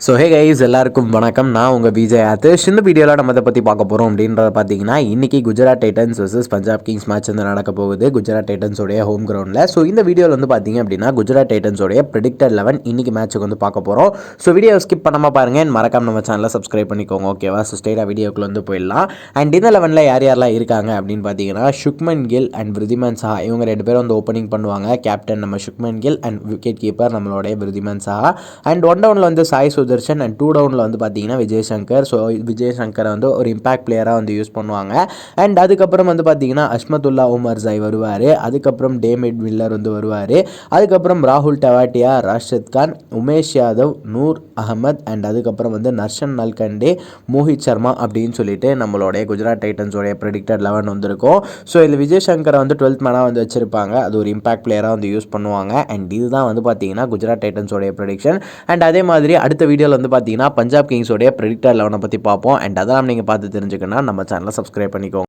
So hey guys எல்லாருக்கும் வணக்கம். நான் உங்கள் விஜய் ஆதிஷ். இந்த வீடியோவில் நம்ம இதை பற்றி பார்க்க போகிறோம் அப்படின்றத பார்த்தீங்கன்னா, இன்றைக்கி Gujarat Titans vs Punjab Kings match வந்து நடக்க போகுது குஜராத் டைட்டன்ஸோடைய ஹோம் கிரவுண்டில். ஸோ இந்த வீடியோவில் வந்து பார்த்தீங்க அப்படின்னா குஜராத் டைட்டன்ஸோடைய ப்ரெடிக்டட் 11 இன்றைக்கி மேட்ச்சுக்கு வந்து பார்க்க போகிறோம். ஸோ வீடியோ ஸ்கிப் பண்ணாமல் பாருங்கள், மறக்காம நம்ம சேனலை சப்ஸ்கிரைப் பண்ணிக்கோங்க. ஓகேவா? ஸோ ஸ்டேட்டாக வீடியோக்குள்ள வந்து போயிடலாம். அண்ட் இந்த 11ல் யார் யாரெல்லாம் இருக்காங்க அப்படின்னு பார்த்தீங்கன்னா, சுக்மன் கில் அண்ட் விருதிமன் சஹா இவங்க 2 பேரும் வந்து ஓப்பனிங் பண்ணுவாங்க. கேப்டன் நம்ம Shubman kill and wicket keeper நம்மளுடைய விருதிமன் சஹா. அண்ட் 1 டவுனில் வந்து சாய் சுதர்ஷன் அண்ட் 2 டவுனில் வந்து பார்த்தீங்கன்னா விஜய் சங்கர். ஸோ விஜய் சங்கரை வந்து ஒரு இம்பாக்ட் பிளேயராக வந்து யூஸ் பண்ணுவாங்க. அண்ட் அதுக்கப்புறம் வந்து பார்த்தீங்கன்னா அஷ்மத்துல்லா உமர் ஜாய் வருவார். அதுக்கப்புறம் டேமிட் மில்லர் வந்து வருவார். அதுக்கப்புறம் ராகுல் டவாட்டியா, ராஷித் கான், உமேஷ் யாதவ், நூர் அகமத் அண்ட் அதுக்கப்புறம் வந்து நர்ஷன் நல்கண்டே, மோஹித் சர்மா அப்படின்னு சொல்லிட்டு நம்மளுடைய குஜராத் டைட்டன்ஸோடைய ப்ரெடிக்டட் 11 வந்திருக்கும். ஸோ இதில் விஜய் சங்கரை வந்து 12th மேனாக வந்து வச்சிருப்பாங்க. அது ஒரு இம்பாக்ட் பிளேயராக வந்து யூஸ் பண்ணுவாங்க. அண்ட் இதுதான் வந்து பார்த்தீங்கன்னா குஜராத் டைட்டன்ஸோடைய ப்ரெடிக்ஷன். அண்ட் அதே மாதிரி அடுத்த வீடியோவில் வந்து பார்த்தீங்கன்னா பஞ்சாப் கிங்ஸோடைய ப்ரெடிக்டட் 11 பற்றி பார்ப்போம். அண்ட் அதெல்லாம் நீங்கள் பார்த்து தெரிஞ்சுக்கணும்னா நம்ம சேனலை சப்ஸ்கிரைப் பண்ணிக்கோங்க.